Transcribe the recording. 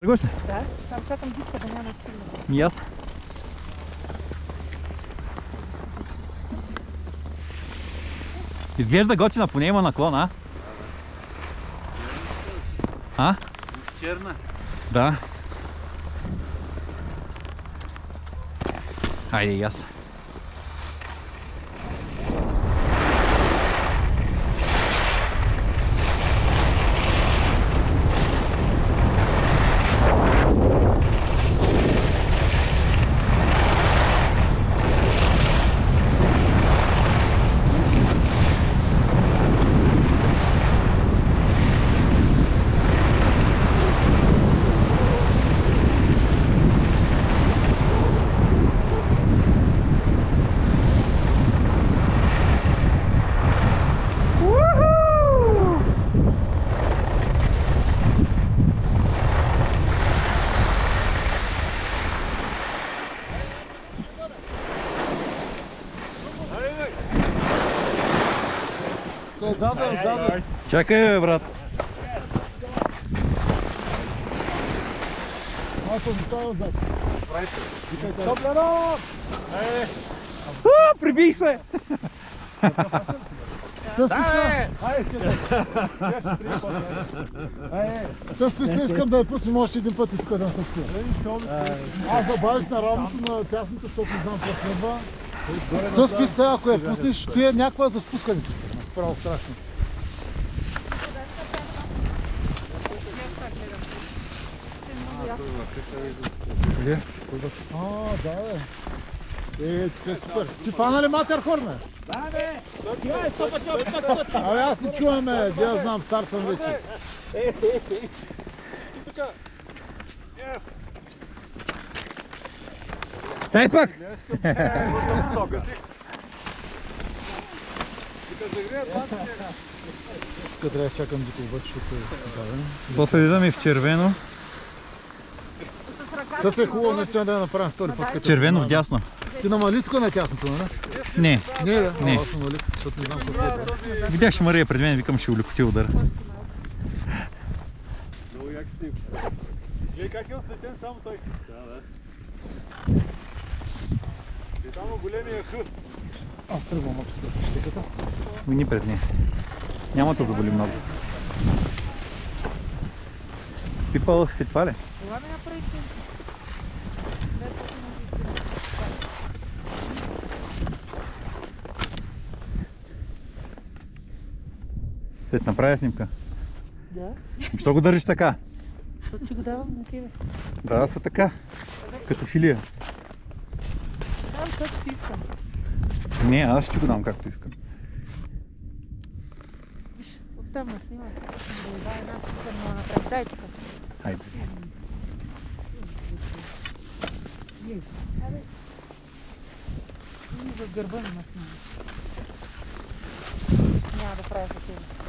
Тръгваш ли? Да, там чакам дупка да няма стигна. И аз. Изглежда готина, поне има наклон, а? А? Черна. Да. Хайде и аз. Отзаду. Чакай, бе, брат. Малко заставя отзад. Топлено! Прибих се! Тъс писта искам да я пуснем още един път и тук да се спия. Аз забавих на работата на тясната, защото не знам какво следва. Тъс писта, ако я пуснеш, ти е някаква за спускане писта. Право страшно. Да, бе. Тук е супер. Ти фана ли Матерхорн? Да, бе! Това е 100 пъти. Абе, аз не чуваме, де я знам, стар съм вече. И тук. Yes! Дай пак! Тук трябва да чакам докато обаче, защото е давен. После излизаме в червено. Да се е хубаво наистина да я направим втори път. Червено вдясно. Ти намали тук на тясното, нали? Не. Не, да. Не. Аз намалих, защото не знам какво е. Видях, че Мария пред мен, викам, ще улекоти удара. Много як снимка. Гледай как е осветен само той. Да. И само големия хъ. Аз тръгвам ако си щеката. Мини пред нея. Няма да заболи много. Пипалах си това ли? Това ми направи снимка. След направя снимка. Да, Що го държиш така? защото ти го давам на тебе. Да, са така. Като филия. Там, защото ти искам. Не, аз ще го дам както искам. Виж, оттам ме снимай. Да дай една снимка, но направи. Дай тук. Хайде. Абе, и за гърба ми ме снимай. Няма да правя за тебе.